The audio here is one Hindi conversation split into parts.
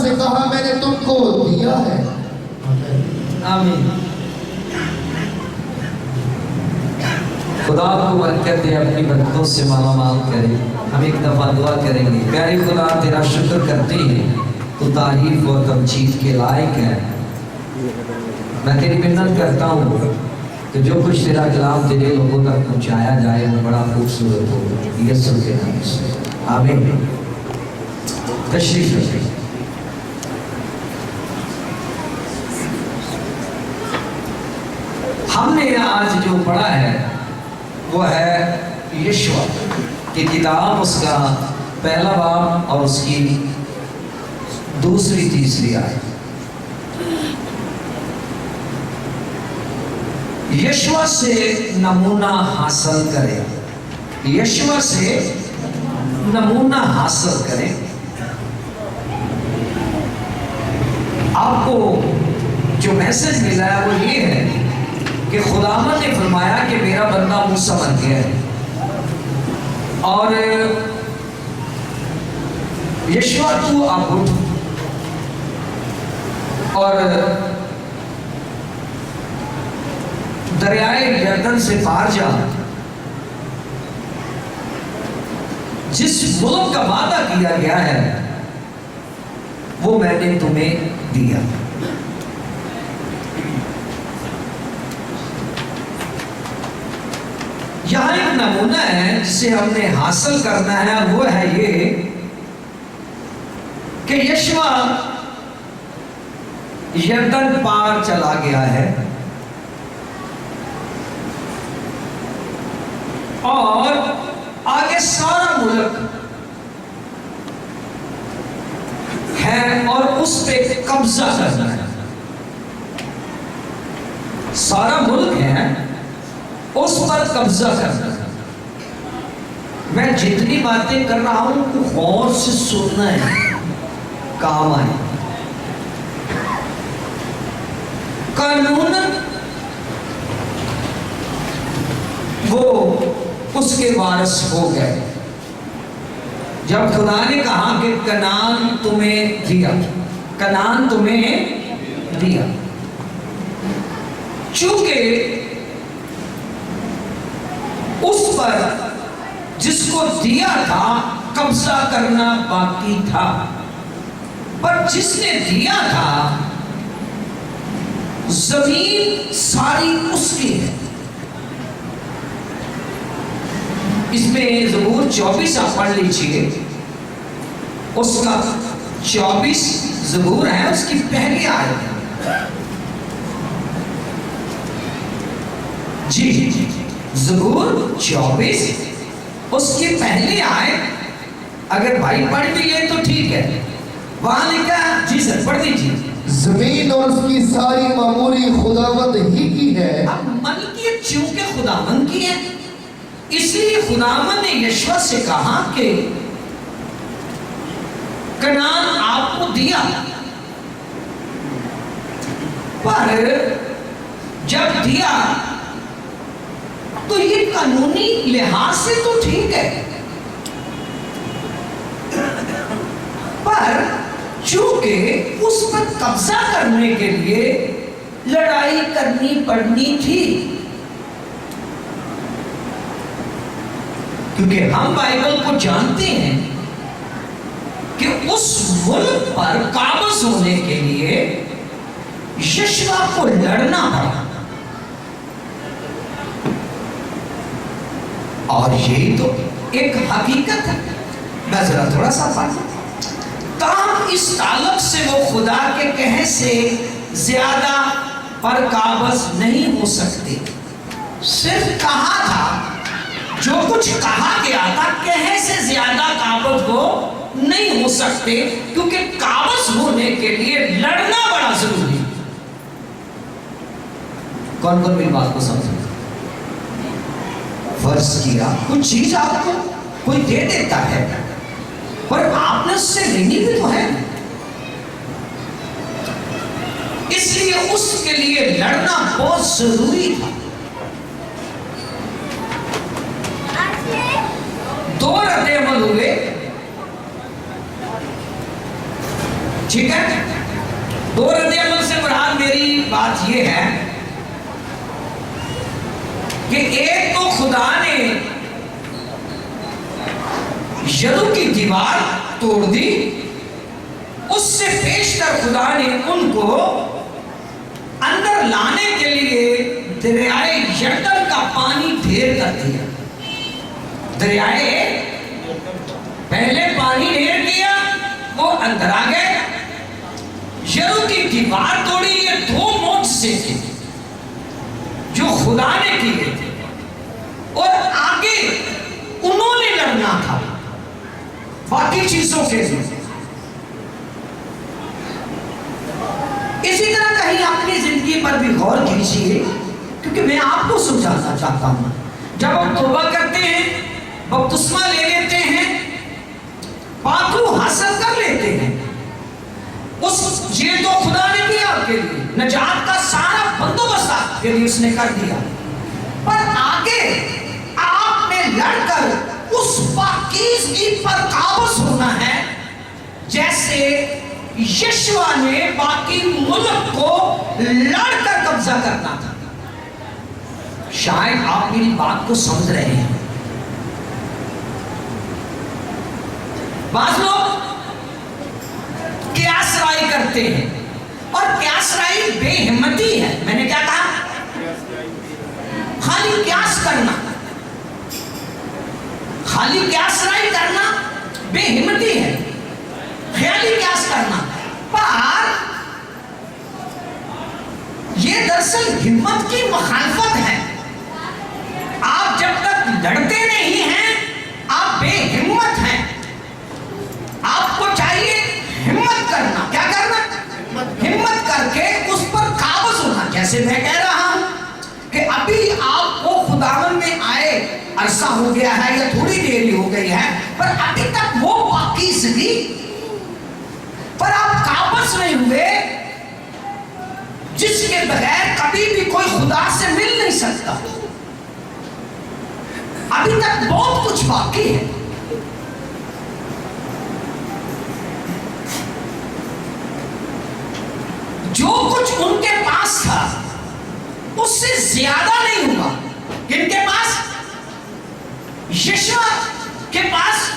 से कहा मैंने तुमको दिया है। आमीन। खुदा आपको बरकत दे, अपनी बरकतों से मालामाल करे। हम एक दफा दुआ करेंगे। प्यारे खुदा, तेरा शुक्र करते हैं, तू तारीफ और तमजीद के लायक है। मैं तेरी मिन्नत करता हूँ कि जो कुछ तेरा कलाम तेरे लोगों तक पहुँचाया जाए वो बड़ा खूबसूरत हो, यीशु के नाम से आमीन। तशरीफ रखिए। हमने आज जो पढ़ा है वो है यशवा की किताब, उसका पहला बाब और उसकी दूसरी तीसरी आयत। यशवा से नमूना हासिल करें, यशवा से नमूना हासिल करें। आपको जो मैसेज मिला है वो ये है कि खुदावंद ने फरमाया कि मेरा बंदा मूसा बन गया है, और यशवा तू अब उठ और दरियाए यरदन से पार जा, जिस मुल्क का वादा किया गया है वो मैंने तुम्हें दिया। यहां एक नमूना है जिसे हमने हासिल करना है, वो है ये कि यशवा यरदन पार चला गया है और आगे सारा मुल्क है और उस पे कब्जा करना है। सारा मुल्क है, उस पर कब्जा करना है। मैं जितनी बातें कर रहा हूं तो गौर से सुनना है, काम आए। कानून वो उसके वारिस हो गए। जब खुदा ने कहा कि कनान तुम्हें दिया, कनान तुम्हें दिया, चूंकि उस पर जिसको दिया था कब्जा करना बाकी था, पर जिसने दिया था जमीन सारी उसकी है। इसमें ज़बूर 24 आप पढ़ लीजिए, उसका 24 ज़बूर है, उसकी पहली आयत है। जी ज़बूर 24 उसकी पहली आयत। अगर भाई पढ़ भी ले तो ठीक है। वहां लिखा, जी सर पढ़ दीजिए। जमीन और उसकी सारी मामूरी खुदावंद ही की है। अब मलकियत चूंकि खुदावंद की है, इसलिए खुदावंद ने यशवा से कहा कि कनान आपको दिया, पर जब दिया तो ये कानूनी लिहाज से तो ठीक है, पर चूंकि उस पर कब्जा करने के लिए लड़ाई करनी पड़नी थी, क्योंकि हम बाइबल को जानते हैं कि उस मुल्क पर काबज होने के लिए यशवा को लड़ना पड़ा। और यही तो एक हकीकत है। मैं जरा थोड़ा सा पढ़, ताम इस ताल्लुक से वो खुदा के कहे से ज्यादा पर काबज नहीं हो सकते। सिर्फ कहा था, जो कुछ कहा गया था, कहे से ज्यादा काबज वो नहीं हो सकते, क्योंकि काबज होने के लिए लड़ना बड़ा जरूरी है। कौन कौन मेरी बात को समझे? फर्ज किया कुछ चीज आपको कोई दे देता है, पर आपने उससे लेनी भी तो है, इसलिए उसके लिए लड़ना बहुत जरूरी था। दो रद्द-ए-अमल हुए। ठीक है, दो रद्द अमल से मुराद मेरी बात यह है कि एक तो खुदा ने यरू की दीवार तोड़ दी, उससे पेशतर खुदा ने उनको अंदर लाने के लिए दरियाए यरदन का पानी ढेर कर दिया। दरियाए पहले पानी ढेर किया, वो अंदर आ गए, यरू की दीवार तोड़ी। ये दो मोज़े थे जो खुदा ने किए थे, और आगे उन्होंने लड़ना था बाकी चीजों के लिए। इसी तरह कहीं अपनी जिंदगी पर भी गौर कीजिए, क्योंकि मैं आपको समझाना चाहता हूं। जब हम तौबा करते हैं, बपतिस्मा ले लेते हैं, पाक रूह हासिल कर लेते हैं, ये तो खुदा ने किया आपके लिए, नजात का सारा बंदोबस्त आपके लिए उसने कर दिया। पर आगे आपने लड़कर उस पाकीज़गी पर काबूज होना है, जैसे यशवा ने बाकी मुल्क को लड़कर कब्जा करना था। शायद आप मेरी बात को समझ रहे हैं। बाज़ लोग क्यासराई करते हैं, और क्यासराई बेहिम्मती है। मैंने क्या कहा? खाली क्यास करना, खाली क्यासराई करना बेहिम्मती है, ख्याली क्यास करना। पर यह दरअसल हिम्मत की मुखालफत है। आप जब तक लड़ते नहीं हैं, आप बेहिम्मत हैं। आपको चाहिए हिम्मत करना। क्या करना? हिम्मत करके उस पर काबूज होना। जैसे मैं कह रहा हूं कि अभी आपको खुदावन में आए अरसा हो गया है या थोड़ी देरी हो गई है, पर अभी तक वो पाकीज़गी पर आप काबूज नहीं हुए, जिसके बगैर कभी भी कोई खुदा से मिल नहीं सकता। अभी तक बहुत कुछ बाकी है। जो कुछ उनके पास था उससे ज्यादा नहीं हुआ। किनके पास? यशवा के पास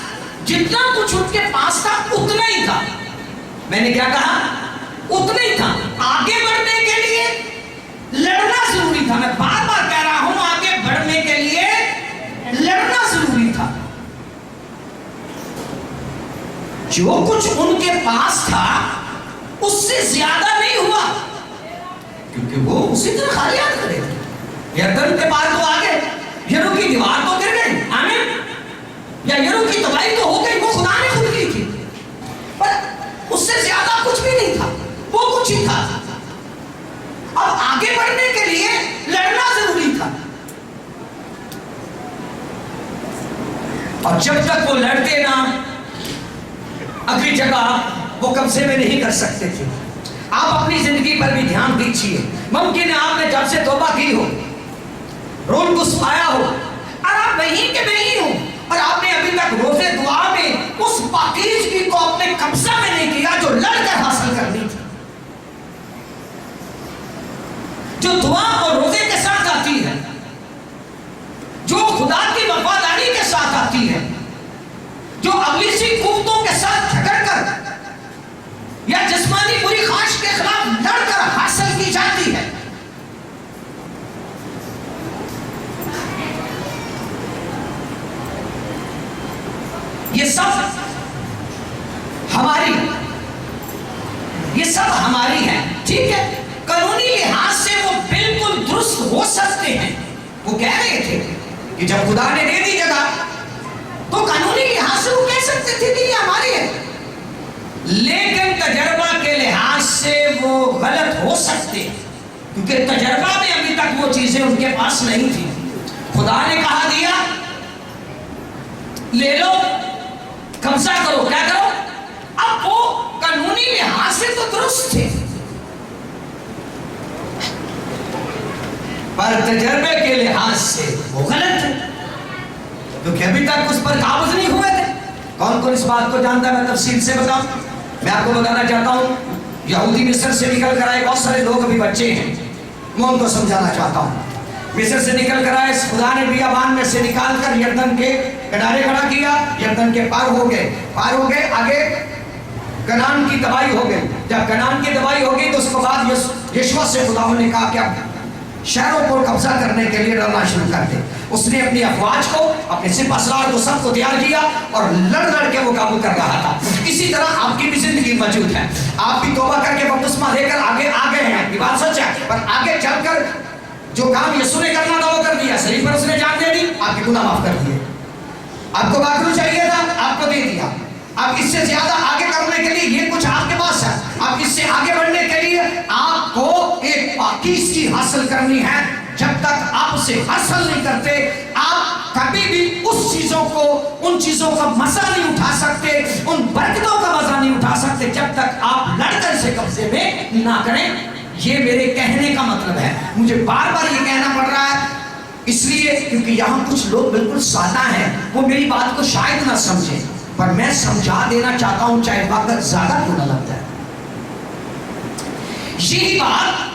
जितना कुछ उनके पास था उतना ही था। मैंने क्या कहा? उतना ही था। आगे बढ़ने के लिए लड़ना जरूरी था। मैं बार बार कह रहा हूं, आगे बढ़ने के लिए लड़ना जरूरी था। जो कुछ उनके पास था उससे ज्यादा नहीं हुआ, क्योंकि वो उसी तरह खाली हाथ खड़े थे। यरदन के पार तो आ गए, यरू की दीवार तो गिर गई, आमीन, या यरू की तबाही तो हो गई, वो खुदा ने खुद की थी, पर उससे ज्यादा कुछ भी नहीं था, वो कुछ ही था। अब आगे बढ़ने के लिए लड़ना जरूरी था, और जब तक वो लड़ते ना, अगली जगह वो कब्जे में नहीं कर सकते थे। आप अपनी जिंदगी पर भी ध्यान दीजिए। मुमकिन है आपने जब से तौबा की हो, रोल कुछ पाया हो, और आप वहीं के वहीं हो, और आपने अभी तक रोजे दुआ में उस पाकीज़गी को अपने कब्जा में नहीं किया जो लड़कर हासिल करनी थी, जो दुआ और रोजे के साथ आती है, जो खुदा की वफादारी के साथ आती है, जो अगली सी कुव्वतों के साथ झगड़कर या जिस्मानी बुरी ख्वाहिश के खिलाफ लड़कर हासिल की जाती है। ये सब हमारी है। ठीक है, कानूनी लिहाज से वो बिल्कुल दुरुस्त हो सकते हैं। वो कह रहे थे कि जब खुदा ने दे दी जगह, तो कानूनी लिहाज से वो कह सकते थे कि ये हमारी है, लेकिन तजर्बा के लिहाज से वो गलत हो सकते, क्योंकि तजर्बा में अभी तक वो चीजें उनके पास नहीं थी। खुदा ने कहा दिया, ले लो, कब्जा करो, क्या करो। अब वो कानूनी लिहाज से तो दुरुस्त थे, पर तजर्बे के लिहाज से वो गलत थे, क्योंकि अभी तक उस पर काबूज नहीं हुए थे। कौन कौन इस बात को जानता है? मैं तफसील से बताऊं। मैं आपको बताना चाहता हूँ, यहूदी मिस्र से निकल कर आए, बहुत सारे लोग अभी बच्चे हैं, मैं उनको समझाना चाहता हूँ। मिस्र से निकल कर आए, खुदा ने बियाबान में से निकाल कर यरदन के किनारे खड़ा किया, यरदन के पार हो गए, आगे कनान की तबाही हो गई। जब कनान की तबाही हो गई तो उसके बाद यहोशू से खुदा ने कहा क्या शहरों पर कब्जा करने के लिए लड़ना शुरू कर दे। उसने अपनी अफवाज को, अपने सिपहसालार को, सबको तैयार किया और लड़ के वो काबू कर रहा था। इसी तरह आपकी भी जिंदगी मौजूद है। आप भी तौबा करके बपतिस्मा लेकर आगे आ गए हैं, ये बात सच है, पर आगे चलकर जो काम यीशु ने करना था वो कर दिया, शरीर पर उसने जान दे दी, आपके गुनाह माफ कर दिए। आपको बाकरू चाहिए था, आपको दे दिया। अब इससे ज्यादा आगे करने के लिए ये कुछ आपके पास है। अब इससे आगे बढ़ने के लिए आपको एक पाकीज़गी हासिल करनी है। जब तक आप उसे हासिल नहीं करते, आप कभी भी उस चीजों को, उन चीजों का मजा नहीं उठा सकते, उन बरकतों का मजा नहीं उठा सकते, जब तक आप लड़कर से कब्जे में ना करें। ये मेरे कहने का मतलब है, मुझे बार बार ये कहना पड़ रहा है इसलिए क्योंकि यहाँ कुछ लोग बिल्कुल सादा हैं, वो मेरी बात को शायद ना समझें, पर मैं समझा देना चाहता हूं, चाहे वक्त ज्यादा क्यों ना लगता है। यही बात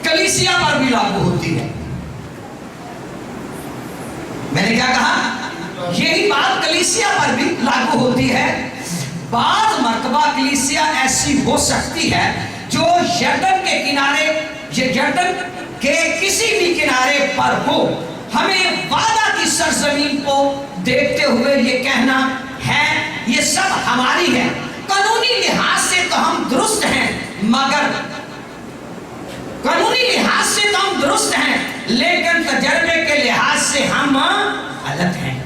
कलीसिया पर भी लागू होती है। मैंने क्या कहा? यही बात कलीसिया पर भी लागू होती है। बाद मर्तबा कलीसिया ऐसी हो सकती है जो यरदन के किनारे, यरदन के किसी भी किनारे पर हो। हमें वादा की सरजमीन को देखते हुए ये कहना है ये सब हमारी है। कानूनी लिहाज से तो हम दुरुस्त हैं, मगर कानूनी लिहाज से तो हम दुरुस्त हैं, लेकिन तजर्बे के लिहाज से हम अलग हैं।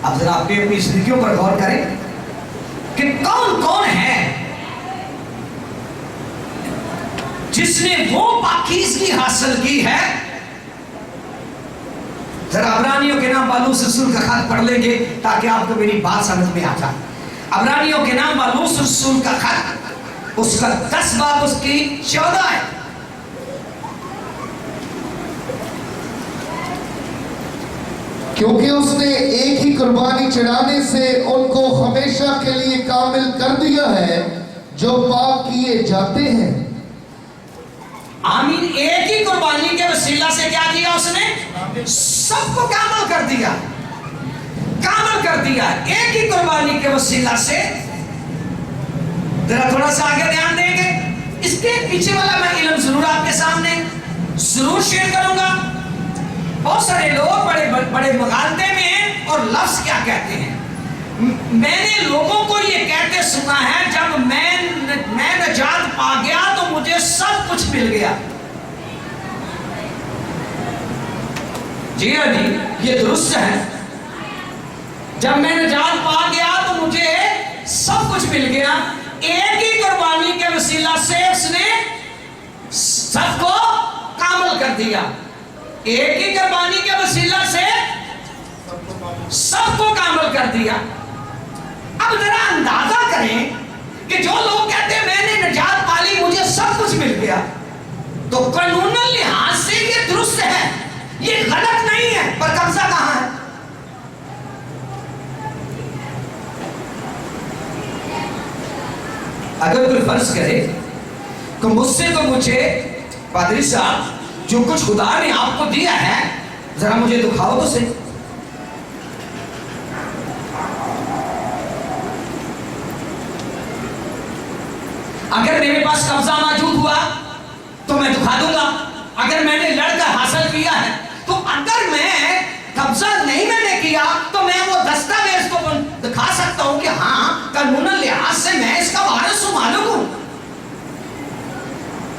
अब जरा अपनी जिंदगियों पर गौर करें कि कौन कौन है जिसने वो पाकीज़गी हासिल की है। जरा अबरानियों के नाम बालूस रसूल का खत पढ़ लेंगे ताकि आपको मेरी बात समझ में आ जाए। अबरानियों के नाम बालूस रसूल का खत, उसका 10 बाब उसकी 14 है। क्योंकि उसने एक ही कुर्बानी चढ़ाने से उनको हमेशा के लिए कामिल कर दिया है जो पाप किए जाते हैं। आमीन। एक ही कुर्बानी के वसीला से क्या किया उसने? सबको कामिल कर दिया, कामिल कर दिया। एक ही कुर्बानी के वसीला से। जरा थोड़ा सा आगे ध्यान देंगे, इसके पीछे वाला मैं इल्म जरूर आपके सामने जरूर शेयर करूंगा। बहुत सारे लोग बड़े बड़े मगालते में हैं और लफ्ज क्या कहते हैं। मैंने लोगों को ये कहते सुना है, जब मैं नजात पा गया तो मुझे सब कुछ मिल गया। जी हाँ जी, ये दुरुस्त है। जब मैं नजात पा गया तो मुझे सब कुछ मिल गया। एक ही कुर्बानी के वसीला से उसने सबको कामिल कर दिया। एक ही कुर्बानी के वसीला से सबको कामिल कर दिया। अब जरा अंदाजा करें कि जो लोग कहते हैं मैंने निजात पाली, मुझे सब कुछ मिल गया, तो कानूनन लिहाज से ये दुरुस्त है, ये गलत नहीं है, पर कब्जा कहां है? अगर कोई फर्ज करे तो मुझसे तो मुझे पादरी साहब जो कुछ खुदा ने आपको दिया है जरा मुझे दिखाओ तो सही। अगर मेरे पास कब्जा मौजूद हुआ तो मैं दिखा दूंगा। अगर मैंने लड़कर हासिल किया है तो, अगर मैं कब्जा नहीं मैंने किया तो मैं वो दस्तावेज को दिखा सकता हूं कि हाँ कानूनन लिहाज से मैं इसका वारिस हूं, मालूम हूं,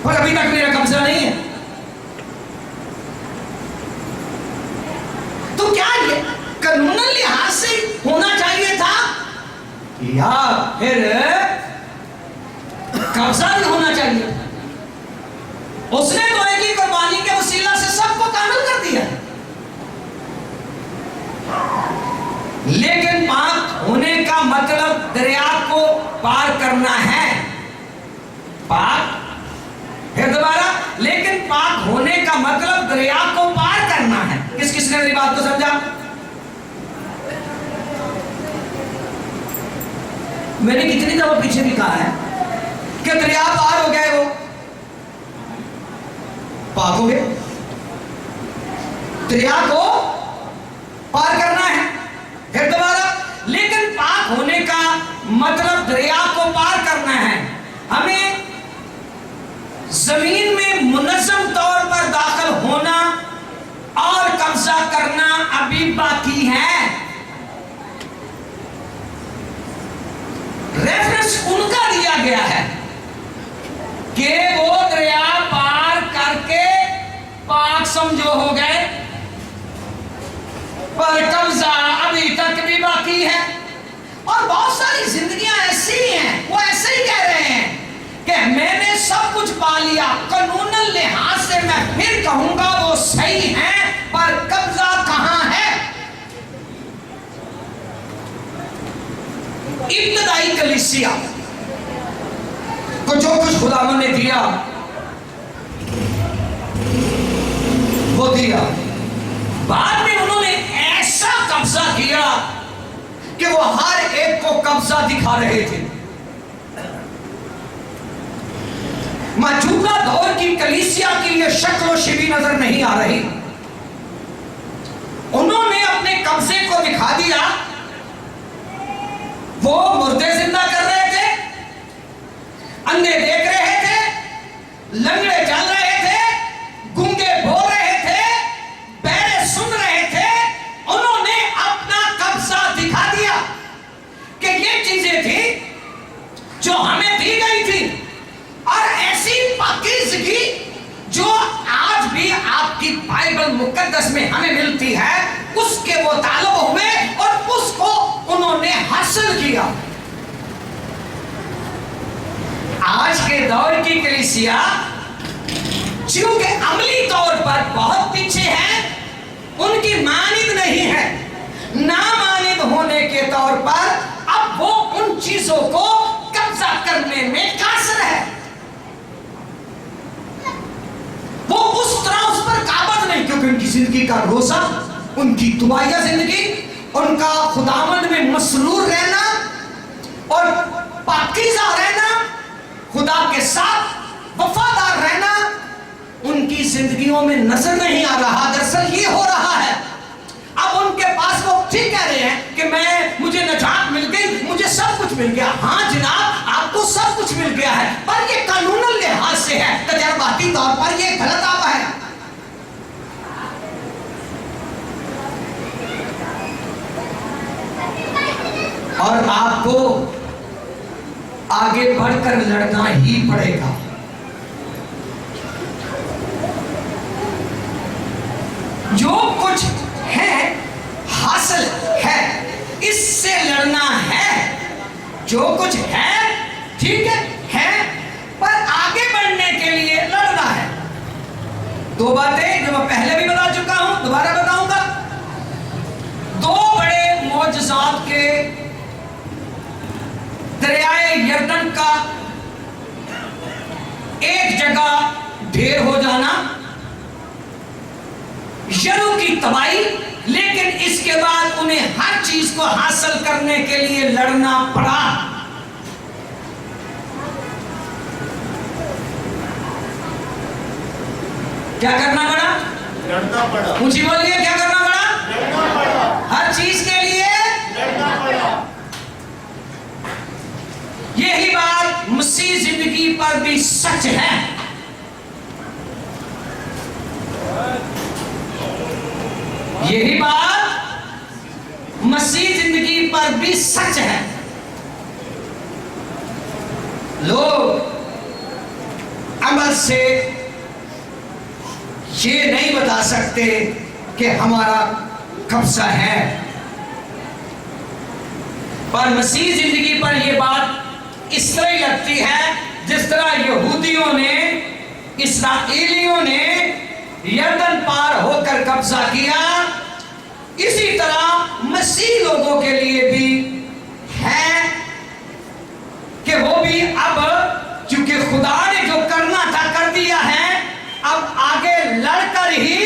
पर अभी तक मेरा कब्जा नहीं है। तो क्या ये कानूनन लिहाज से होना चाहिए था या फिर कब्जा भी होना चाहिए? उसने तो एक ही कुर्बानी के वसीला से सबको कामिल कर दिया, लेकिन पाक होने का मतलब दरिया को पार करना है। पाक, फिर दोबारा, लेकिन पाक होने का मतलब दरिया को पार करना है। किस किसने मेरी बात को समझा? मैंने कितनी दफा पीछे भी कहा है कि दरिया पार हो गए, वो पाक हो गए, दरिया को पार करना है फिर दोबारा। लेकिन पाक होने का मतलब दरिया को पार करना है, हमें जमीन में मुनज़्ज़म तौर पर दाखिल होना और कब्जा करना अभी बाकी है। रेफरेंस उनका दिया गया है कि वो दरिया पार करके पाक समझो हो गए, पर कब्जा अभी तक भी बाकी है। और बहुत सारी जिंदगियां ऐसी हैं, वो ऐसे ही कह रहे हैं कि मैंने सब कुछ पा लिया, कानूनन लिहाज से मैं फिर कहूंगा वो सही है, पर कब्जा कहां है? इब्तदाई कलीसिया को जो कुछ खुदावन ने दिया वो दिया, बाद में उन्होंने ऐसा कब्जा किया कि वो हर एक को कब्जा दिखा रहे थे। मौजूदा दौर की कलीसिया की ये शक्ल शिबी नजर नहीं आ रही। उन्होंने अपने कब्जे को दिखा दिया, वो मुर्दे जिंदा कर रहे थे, अंधे देख रहे थे, लंगड़े चल रहे थे, गूंगे बोल रहे थे, बहरे सुन रहे थे। उन्होंने अपना कब्जा दिखा दिया कि ये चीजें थी जो हमें दी गई थी, और ऐसी पाकीज़गी जो आज भी आपकी बाइबल मुकद्दस में हमें मिलती है, उसके वो तालब हुए और उसको उन्होंने हासिल किया। आज के दौर की कलीसिया चूंकि अमली तौर पर बहुत पीछे है, उनकी मानिद नहीं है, नामानिद होने के तौर पर अब वो उन चीजों को कब्जा करने में कासिर है। वो उस तरह उस पर काबज नहीं, क्योंकि उनकी जिंदगी का रोजा, उनकी दुआया जिंदगी, उनका खुदावंद में मसरूर रहना और पाकीज़ा रहना, खुदा के साथ वफादार रहना उनकी जिंदगियों में नजर नहीं आ रहा। दरअसल ये हो रहा है, अब उनके पास वो ठीक कह रहे हैं कि मुझे नजात मिल गई, मुझे सब कुछ मिल गया। हाँ जनाब, आपको सब कुछ मिल गया है, पर ये कानूनन लिहाज से है, तजर्बाती तौर पर ये गलत आवा है। और आपको आगे बढ़कर लड़ना ही पड़ेगा। जो कुछ है हासिल है, इससे लड़ना है। जो कुछ है ठीक है, पर आगे बढ़ने के लिए लड़ना है। दो बातें जो मैं पहले भी बता चुका हूं, दोबारा बताऊंगा। दो बड़े मौजज़ात के दरियाए यरदन का एक जगह ढेर हो जाना, यरू की तबाही, लेकिन इसके बाद उन्हें हर चीज को हासिल करने के लिए लड़ना पड़ा। क्या करना पड़ा? लड़ना पड़ा। ऊंची बोलिए, क्या करना पड़ा? लड़ना पड़ा। हर चीज के लिए लड़ना पड़ा। यही बात मसीह जिंदगी पर भी सच है। यही बात मसीह जिंदगी पर भी सच है। लोग अमल से ये नहीं बता सकते कि हमारा कब्जा है, पर मसीह जिंदगी पर यह बात इस तरह ही लगती है जिस तरह यहूदियों ने, इस्राएलियों ने यरदन पार होकर कब्जा किया, इसी तरह मसीह लोगों के लिए भी है कि वो भी अब क्योंकि खुदा ने जो करना था कर दिया है, अब आगे लड़कर ही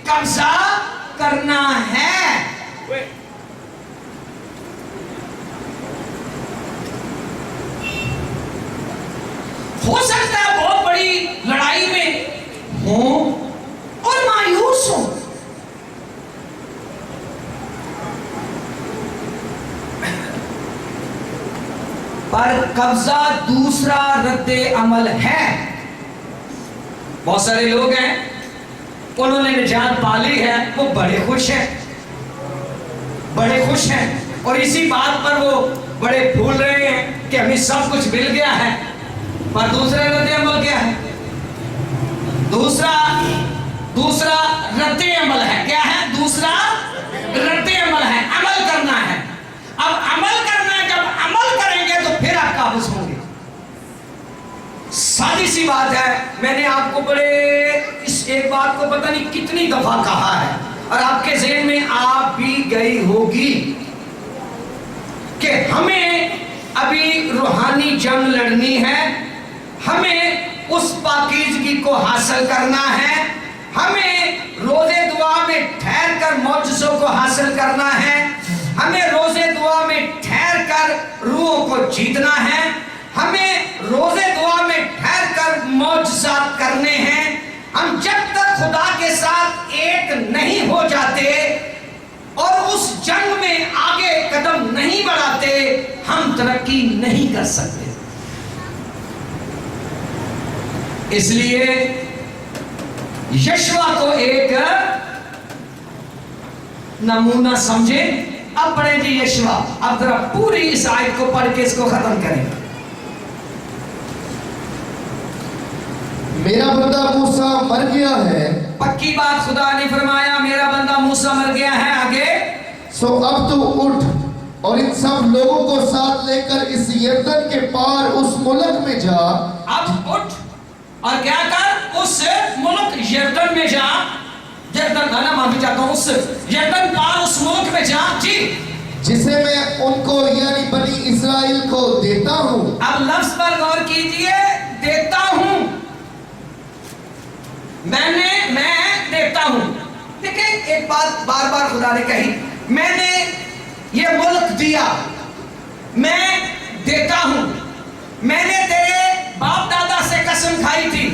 कब्जा करना है। हो सकता है बहुत बड़ी लड़ाई में हो और मायूस हो, पर कब्जा दूसरा रद्दे अमल है। बहुत सारे लोग हैं, उन्होंने निजात पाली है, वो बड़े खुश हैं, बड़े खुश हैं, और इसी बात पर वो बड़े भूल रहे हैं कि हमें सब कुछ मिल गया है। पर दूसरा रद्दे अमल क्या है? दूसरा रद्दे अमल है। क्या है? दूसरा रद्दे अमल है, अमल करना है। अब अमल करना है, जब अमल करेंगे तो फिर आप काबूज होंगे। सादी सी बात है, मैंने आपको बड़े इस एक बात को पता नहीं कितनी दफा कहा है और आपके ज़हन में आ भी गई होगी कि हमें अभी रूहानी जंग लड़नी है, हमें उस पाकीज़गी को हासिल करना है, हमें रोजे दुआ में ठहर कर मौजज़ों को हासिल करना है, हमें रोजे दुआ में ठहर कर रूहों को जीतना है, हमें रोजे दुआ में ठहर कर मौजज़ात करने हैं। हम जब तक खुदा के साथ एक नहीं हो जाते और उस जंग में आगे कदम नहीं बढ़ाते, हम तरक्की नहीं कर सकते। इसलिए यशवा को एक नमूना समझे। अब पढ़े जी यशवा, अब जरा पूरी इस आयत को पढ़ के इसको खत्म करें। मेरा बंदा मूसा मर गया है। पक्की बात खुदा ने फरमाया, मेरा बंदा मूसा मर गया है। आगे, सो अब तू उठ और इन सब लोगों को साथ लेकर इस यरदन के पार उस मुल्क में जा। अब उठ और क्या कर? उस मुल्क यरदन में जा। यरदन ना, माफी चाहता हूं, उस यरदन पार उस मुल्क में जा जी, जिसे मैं उनको यानी बनी इस्राएल को देता हूं। अब लफ्ज पर गौर कीजिए, देता हूं, मैं देता हूं। देखिए, एक बात बार बार खुदा ने कही, मैंने ये मुल्क दिया, मैं देता हूं। मैंने तेरे बाप दादा से कसम खाई थी,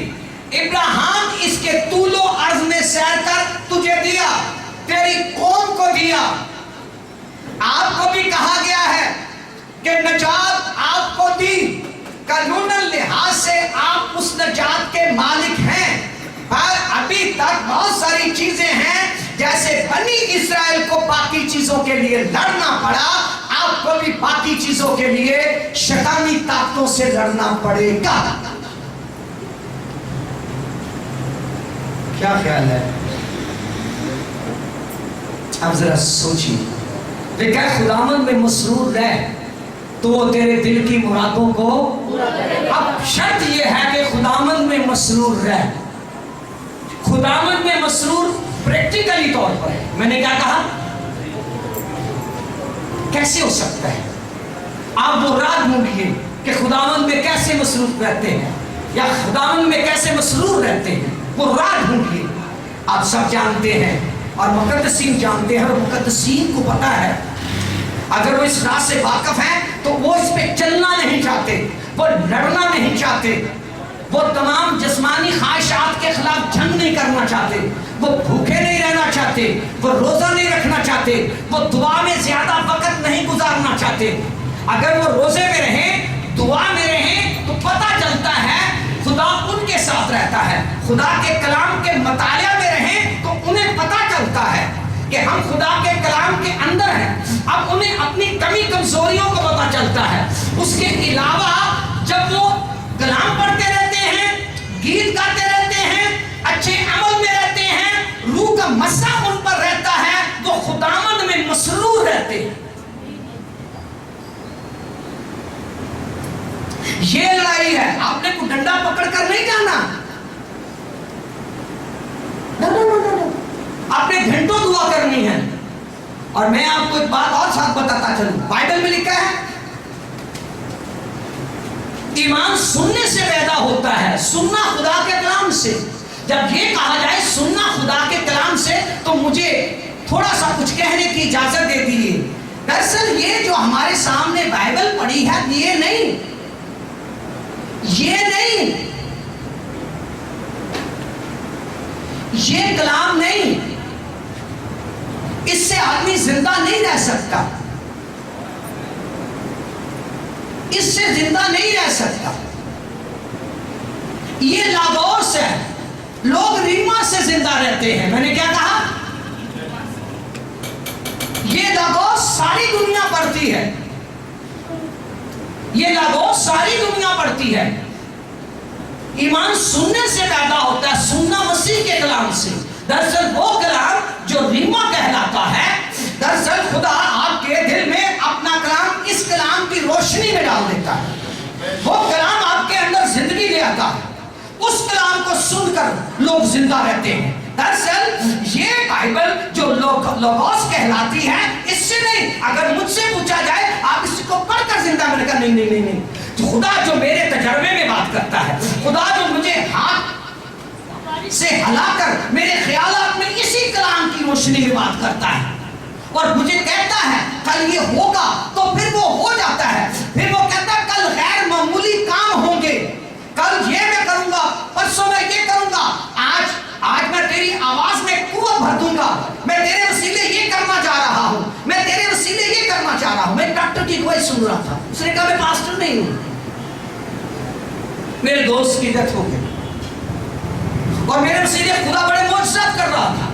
इब्राहिम इसके तूलो अर्ज में सैर कर तुझे दिया, तेरी कौम को दिया। आपको भी कहा गया है कि नजात आपको दी, कानूनन लिहाज से आप उस नजात के मालिक हैं, पर अभी तक बहुत सारी चीजें हैं, जैसे बनी इस्राएल को बाकी चीजों के लिए लड़ना पड़ा, आपको भी बाकी चीजों के लिए शैतानी ताकतों से लड़ना पड़ेगा। क्या ख्याल है? अब जरा सोचिए, देखा खुदावंद में मसरूर रह तो वो तेरे दिल की मुरादों को, अब शर्त यह है कि खुदावंद में मसरूर रह। खुदावंद में मसरूर प्रैक्टिकली तौर पर है। मैंने क्या कहा? कैसे हो सकता है? आप वो रात ढूंढिए कि खुदावंद में कैसे मसरूर रहते हैं या खुदावंद में कैसे मसरूर रहते हैं, वो रात ढूंढिए। आप सब जानते हैं और मुकद्दसीन जानते हैं, और मुकद्दसीन को पता है, अगर वो इस रात से वाकिफ है तो वो इस पे चलना नहीं चाहते, वो लड़ना नहीं चाहते, वो तमाम जिस्मानी ख्वाहिशात के खिलाफ जंग नहीं करना चाहते, वो भूखे नहीं रहना चाहते, वो रोजा नहीं रखना चाहते, वो दुआ में ज्यादा वक्त नहीं गुजारना चाहते। अगर वो रोजे में रहें, दुआ में रहें, तो पता चलता है खुदा उनके साथ रहता है। खुदा के कलाम के मतालिया में रहें तो उन्हें पता चलता है कि हम खुदा के कलाम के अंदर हैं। अब उन्हें अपनी कमी कमजोरियों को पता चलता है। उसके अलावा जब वो कलाम पढ़ते रहते हैं, गीत गाते रहते हैं, अच्छे अमल में रहते हैं, रूह का मस्सा उन पर रहता है, वो खुदावंद में मसरूर रहते हैं। ये लड़ाई है, आपने को डंडा पकड़ कर नहीं जाना, आपने घंटों दुआ करनी है। और मैं आपको एक बात और साथ बताता चलूं, बाइबल में लिखा है ईमान सुनने से पैदा होता है, सुनना खुदा के कलाम से। जब ये कहा जाए सुनना खुदा के कलाम से, तो मुझे थोड़ा सा कुछ कहने की इजाजत दे दीजिए। दरअसल ये जो हमारे सामने बाइबल पड़ी है, ये नहीं ये कलाम नहीं, इससे आदमी जिंदा नहीं रह सकता, इससे जिंदा नहीं रह सकता। ये लागोस है। लोग रीमा से जिंदा रहते हैं। मैंने क्या कहा? ये लागोस सारी दुनिया पढ़ती है, ये लागोस सारी दुनिया पढ़ती है। ईमान सुनने से पैदा होता है, सुनना मसीह के कलाम से। दरअसल वो कलाम जो रीमा कहलाता है, दरअसल खुदा आपके दिल में अपना कलाम इस कलाम की रोशनी में डाल देता है। वो कलाम आपके अंदर जिंदगी ले आता है। उस कलाम को सुनकर लोग जिंदा रहते हैं। दरअसल ये बाइबल जो लोगोस कहलाती है, इससे नहीं। अगर मुझसे पूछा जाए आप इसको पढ़कर जिंदा, मैंने कहा नहीं नहीं नहीं नहीं, तो खुदा जो मेरे तजर्बे में बात करता है, खुदा जो मुझे हाथ से हिलाकर मेरे ख्यालात में इसी कलाम की रोशनी में बात करता है और मुझे कहता है कल ये होगा, तो फिर वो हो जाता है। फिर वो कहता है कल गैर मामूली काम होंगे, कल ये मैं करूंगा, परसों मैं ये करूंगा, आज मैं तेरी आवाज में कुव्वत भर दूंगा, मैं तेरे वसीले ये करना चाह रहा हूं, मैं तेरे वसीले ये करना चाह रहा हूं। मैं डॉक्टर की गवाही सुन रहा था, उसने कहा मैं पास्टर नहीं हूं, मेरे दोस्त की डेथ हो गई और मेरे वसीले खुदा बड़े मौजज़ात कर रहा था,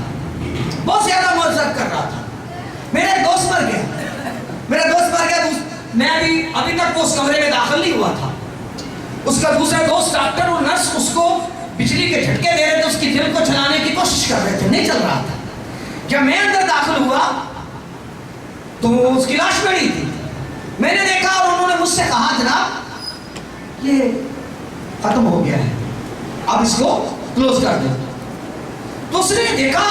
बहुत ज्यादा मौजज़ात कर रहा था। मेरा दोस्त मर गया, मेरा दोस्त मर गया। मैं अभी तक उस कमरे में दाखिल नहीं हुआ था। उसका दूसरा दोस्त डॉक्टर और नर्स उसको बिजली के झटके दे रहे थे, उसकी दिल को चलाने की कोशिश कर रहे थे, नहीं चल रहा था। जब मैं अंदर दाखिल हुआ तो उसकी लाश पड़ी थी। मैंने देखा और उन्होंने मुझसे कहा जनाब ये खत्म हो गया है, अब इसको क्लोज कर दो। तो उसने देखा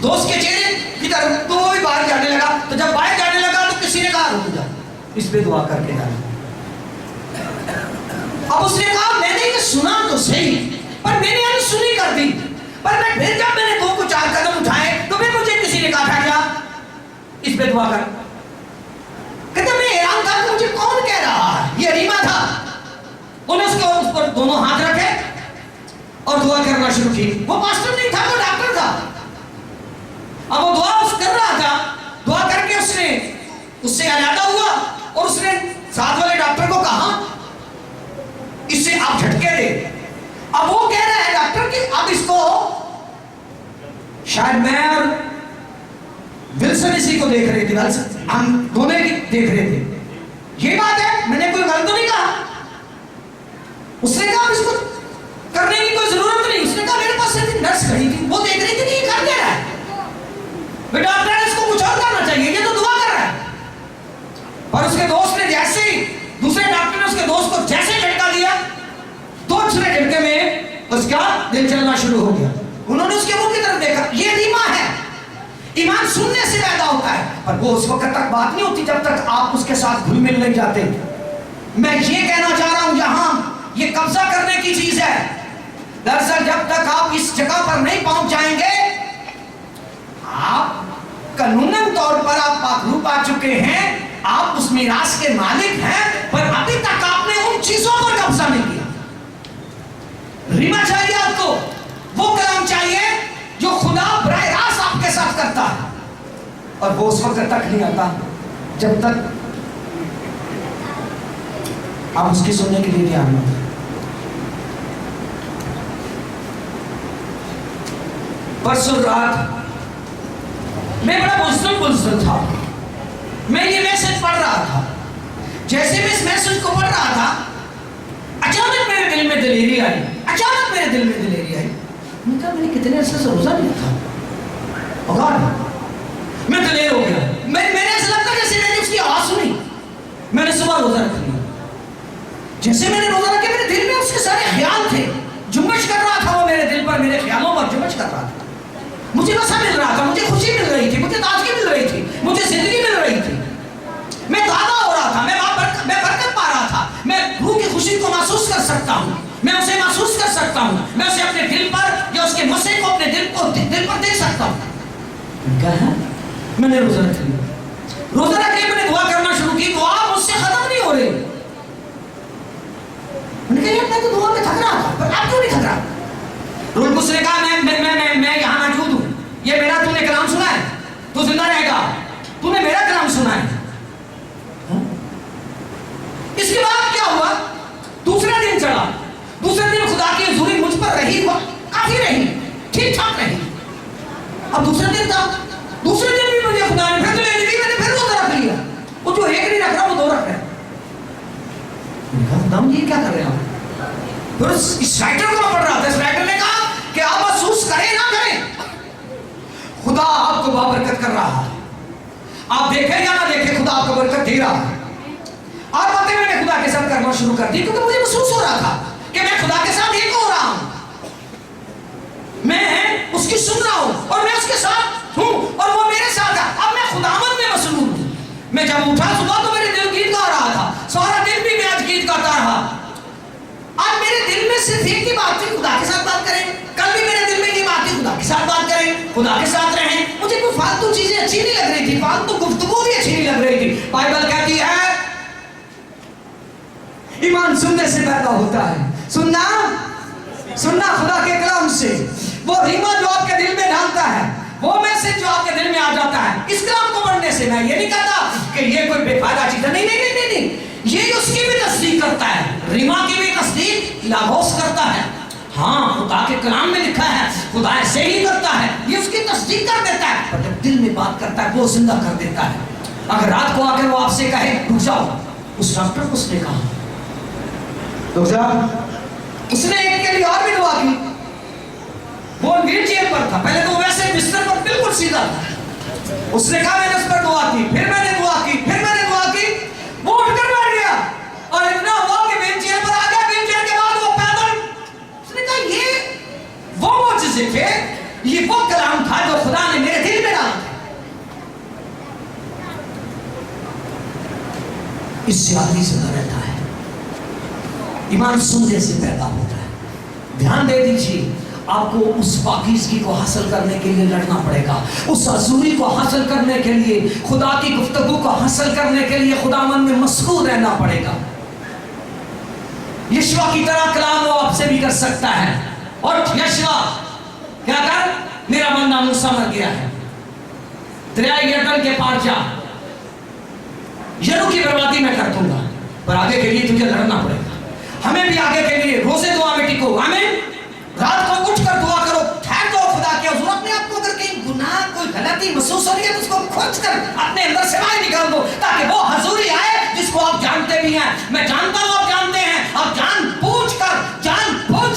दोस्त के चेहरे की तरफ, तो वो भी बाहर जाने लगा। तो जब बाहर जाने लगा तो किसी ने कहा रुक जा, इस पे दुआ करके जाना। अब उसने कहा मैंने ये सुना तो सही, पर मैंने अनसुनी कर दी। पर मैं फिर जब मैंने 2 को 4 कदम उठाए तो फिर मुझे किसी ने कहा था इस पे दुआ कर। कहते मैं हैरान था कि मुझे कौन कह रहा है, ये रीमा था। उन्होंने उसके उस पर दोनों हाथ रखे और दुआ करना शुरू की। वो पास्टर नहीं था, वो डॉक्टर था। अब वो दुआ कर रहा था, दुआ करके उसने उससे अलग हुआ और उसने साथ वाले डॉक्टर को कहा इससे आप झटके दे। अब वो कह रहा है डॉक्टर कि अब इसको, शायद मैं और विल्सन इसी को देख रहे थे, विल्सन हम दोनों ही देख रहे थे। ये बात है, मैंने कोई गलत तो नहीं कहा। उसने कहा इसको करने की कोई जरूरत नहीं। उसने कहा मेरे पास सिर्फ नर्स खड़ी थी, वो देख रही थी कि ये कर दे रहा है, डॉक्टर ने इसको कुछ और करना चाहिए, ये तो दुआ कर रहा है। पर उसके दोस्त ने जैसे ही, दूसरे डॉक्टर ने उसके दोस्त को जैसे झटका दिया, 2 झटके में उसका दिल चलना शुरू हो गया। उन्होंने उसके मुंह की तरफ देखा, ये रीमा है। ईमान सुनने से पैदा होता है, पर वो उस वक्त तक बात नहीं होती जब तक आप उसके साथ घुल मिल नहीं जाते। मैं ये कहना चाह रहा हूं, यहां ये कब्जा करने की चीज है। दरअसल जब तक आप इस जगह पर नहीं पहुंच जाएंगे, आप कानूनन तौर पर आप पाकरू पा चुके हैं, आप उस मीरास के मालिक हैं, पर अभी तक आपने उन चीजों पर कब्जा नहीं किया। रीमा चाहिए आपको, वो कलाम चाहिए जो खुदा बराह रास्त आपके साथ करता है, और वो उस वक्त तक नहीं आता जब तक आप उसकी सुनने के लिए तैयार न हो। परसों रात मैं बड़ा बुज़दिल था। मैं ये मैसेज पढ़ रहा था। जैसे मैं इस मैसेज को पढ़ रहा था, अचानक मेरे दिल में दिलेरी आई। अचानक मेरे दिल में दिलेरी आई। मैंने कितने अरसे से रोजा नहीं था, और मैं दिलेर हो गया। मैंने ऐसा लगता जैसे मैंने उसकी आवाज सुनी। मैंने सुबह रोजा रख लिया। जैसे मैंने रोजा रखा, मेरे दिल में उसके सारे ख्याल थे, जुम्मश कर रहा था वो मेरे दिल पर, मेरे ख्यालों पर जुम्मश कर रहा था। मुझे मज़ा मिल रहा था, मुझे खुशी मिल रही थी, मुझे ताजगी मिल रही थी, मुझे जिंदगी मिल रही थी। मैं ताज़ा हो रहा था, मैं बरकत पा रहा था। मैं रूह की खुशी को महसूस कर सकता हूँ, मैं उसे महसूस कर सकता हूँ, मैं उसे अपने दिल पर या उसके मसले को अपने दिल पर देख सकता हूँ। क्या मैंने रोजा रख लिया। रोजा रख के मैंने दुआ करना शुरू की। दुआ मुझसे खत्म नहीं हो रही। मैंने कहा मैं तो दुआ में थक रहा था, पर आप क्यों नहीं थक रहा? रोल ने कहा मैं ये मेरा तूने कलाम सुना है, तू जिंदा रहेगा, तूने मेरा कलाम सुना है। इसके बाद क्या हुआ? दूसरा दिन चढ़ा, दूसरे दिन खुदा की हुजूरी मुझ पर रही, काफी रही, ठीक ठाक रही। अब दूसरा दिन था, दूसरे दिन भी मुझे खुदा ने फिर लेने दी, मैंने फिर वो रख लिया। वो जो एक नहीं रख रहा वो दो रख रहा है। खुदा ये क्या कर रहे हैं? फिर इस राइटर को पढ़ रहा था, इस राइटर ने कहा कि आप महसूस करें ना करें, खुदा आपको बाबरकत कर रहा है। आप देखें या ना देखें, खुदा आपको बरकत दे रहा है। और बातें मैंने खुदा के साथ करना शुरू कर दी, क्योंकि मुझे महसूस हो रहा था कि मैं खुदा के साथ एक हो रहा हूं, मैं उसकी सुन रहा हूं और मैं उसके साथ हूं और वो मेरे साथ है। अब मैं खुदावंद में मसरूर हूं। मैं जब उठा सुबह तो मेरे दिल गीत गा रहा था, सारा दिन भी मैं आज गीत गाता रहा। आज मेरे दिल में सिर्फ एक ही बात थी, खुदा के साथ बात करें। कल भी मेरे दिल में ये बात थी, खुदा के साथ बात करें, खुदा के साथ रहें। मुझे कोई फालतू चीजें अच्छी नहीं लग रही थी, फालतू गुफ्तगू भी अच्छी नहीं लग रही थी। बाइबल कहती है ईमान सुनने से पैदा होता है, सुनना सुनना खुदा के कलाम से। वो रीमा जो आपके दिल में ढालता है, वो मैसेज जो आपके दिल में आ जाता है, इस कलाम को पढ़ने से। मैं ये नहीं कहता कि ये कोई बेफायदा चीज है, नहीं नहीं नहीं नहीं, ये उसकी भी तस्दीक करता है, रीमा की भी तस्दीक लागोस करता है। हाँ, खुदा के कलाम में लिखा है, खुदा ऐसे ही करता है, ये उसकी तस्दीक कर देता है। पर जब दिल में बात करता है वो जिंदा कर देता है। अगर रात को आकर वो आपसे कहे रुक जाओ, उस डॉक्टर को उसने कहा रुक जा, उसने एक के लिए और भी दुआ की। वो व्हील चेयर पर था, पहले तो वैसे बिस्तर पर बिल्कुल सीधा था। उसने कहा मैंने उस पर दुआ की, फिर मैंने दुआ की, फिर मैंने दुआ की। वो उठकर बैठ गया और इतना हुआ कि व्हील चेयर पर आ गया। व्हील चेयर के बाद वो पैदल। उसने कहा ये वो मौजज़े थे, ये वो कलाम था जो खुदा ने मेरे दिल में डाला था। इससे आदमी जिंदा रहता है। ईमान सुनने से पैदा होता है। ध्यान दे दीजिए, आपको उस पाकीज़गी को हासिल करने के लिए लड़ना पड़ेगा, उस हज़ूरी को हासिल करने के लिए, खुदा की गुफ्तगू को हासिल करने के लिए खुदावन में मसरूर रहना पड़ेगा। यशवा की तरह कलाम वो आपसे भी कर सकता है। और यशवा क्या कर, मेरा बंदा मूसा मर गया है, दरिया यरदन के पार जा, यरू की बर्बादी मैं कर दूंगा, पर आगे के लिए तुझे लड़ना पड़ेगा। हमें भी आगे के लिए रोजे दुआ में टिको। आमीन। रात को उठकर दुआ करो, ठहर जाओ खुदा के हुजूर। अपने आप को अगर कहीं गुनाह कोई गलती महसूस हो रही है तो उसको खोज कर अपने अंदर से बाहर निकाल दो, ताकि वो हजूरी आए जिसको आप जानते भी हैं। मैं जानता हूं आप जानते हैं। आप जान बूझ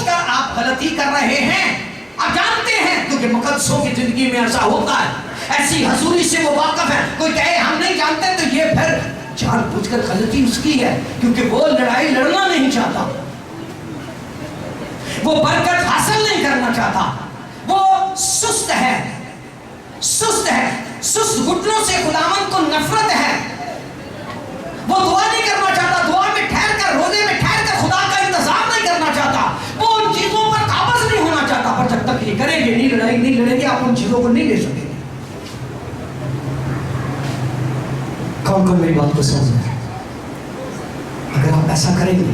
कर आप गलती कर रहे हैं, आप जानते हैं, क्योंकि मुकद्दसों की जिंदगी में ऐसा होता है। ऐसी हजूरी से वो वाकिफ है। कोई कहे हम नहीं जानते तो ये फिर जानबूझकर गलती उसकी है, क्योंकि वो लड़ाई लड़ना नहीं चाहता, वो बरकत हासिल नहीं करना चाहता, वो सुस्त है, सुस्त घुटनों से खुदावंद को नफरत है। वो दुआ नहीं करना चाहता, दुआ में ठहर कर, रोजे में ठहर कर खुदा का इंतजार नहीं करना चाहता, वो उन चीजों पर काबज नहीं होना चाहता। पर जब तक ये करेंगे नहीं, लड़ाई नहीं लड़ेंगे, आप उन चीजों को नहीं ले सकेंगे। कौन कौन मेरी बात को समझ रहे हैं? अगर आप ऐसा करेंगे,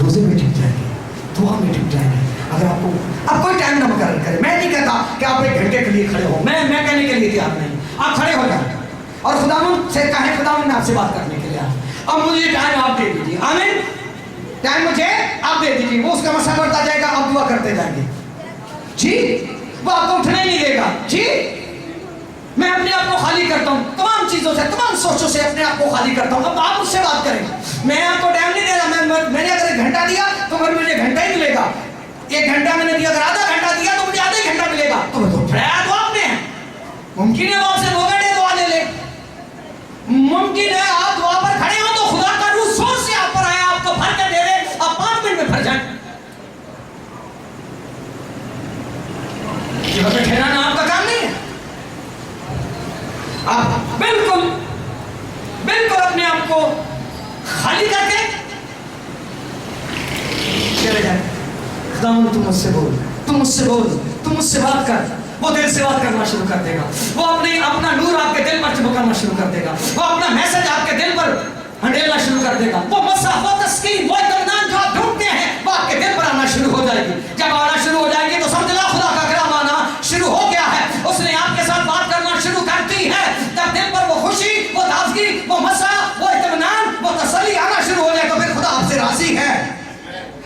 रोजे में टिक जाएंगे, दुआ में टिक जाएंगे। अगर आपको अब कोई टाइम ना मुकर्रर करें, मैं नहीं कहता कि आप 1 घंटे के लिए खड़े हो, मैं कहने के लिए तैयार नहीं। आप खड़े हो जाए और खुदावंद से कहें, खुदावंद ने आपसे बात करने के लिए आया, अब मुझे टाइम आप दे दीजिए। आमीन। टाइम मुझे आप दे दीजिए। वो उसका मसला बढ़ता जाएगा, आप दुआ करते जाएंगे जी। वो आपको उठने नहीं देगा जी। मैं अपने आप को खाली करता हूँ तमाम चीजों से, तमाम सोचों से अपने आप को खाली करता हूँ। अब आप मुझसे बात करें, मैं आपको टाइम नहीं दे रहा। मैंने अगर 1 घंटा दिया तो फिर मुझे घंटा ही मिलेगा। 1 घंटा मैंने दिया, अगर आधा घंटा दिया तो मुझे आधा ही घंटा मिलेगा। तो मैं तो उठाया तो आपने, मुमकिन है वो आपसे 2 घंटे दुआ ले ले, मुमकिन है आप दुआ पर खड़े हो तो खुदा का रूह जोर से आप पर आया, आपको भर के दे दे, आप 5 मिनट में भर जाए। ठहराना आपका काम नहीं है। आप बिल्कुल अपने आप को खाली करके चले जाए। खुदावंद तुम मुझसे बोल, तुम मुझसे बात कर। वो दिल से बात करना शुरू कर देगा। वो अपना नूर आपके दिल पर चमकाना शुरू कर देगा। वो अपना मैसेज आपके दिल पर हंडेलना शुरू कर देगा। वो मसा, वो तस्कीन, वो इत्मीनान जो आप ढूंढते हैं वो आपके दिल पर आना शुरू हो जाएगी। जब आना शुरू हो जाएगी तो समझ लो खुदा का कलाम आना शुरू हो गया है। उसने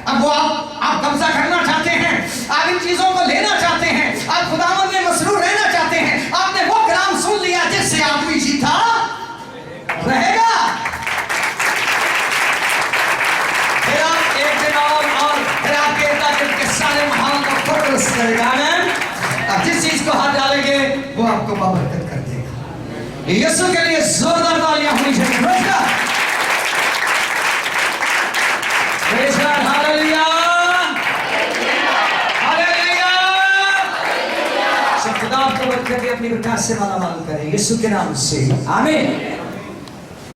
अब वो आप कब्जा करना चाहते हैं, आप इन चीजों को लेना चाहते हैं, आप खुदावंद में मसरूर रहना चाहते हैं, आपने वो कलाम सुन लिया जिससे आदमी जीता रहेगा। फिर आप एक दिन और फिर आपके ताकत के सारे महान को फोकस करेगा। आप जिस चीज को हाथ डालेंगे वो आपको बाबरकत कर देगा। यीशु के लिए जोरदार तालियां होनी चाहिए। Praise God, hallelujah, hallelujah। सब खुदा आपको बरकत दे, अपनी प्रकाश से माला माल करे यीशु के नाम से, आमीन।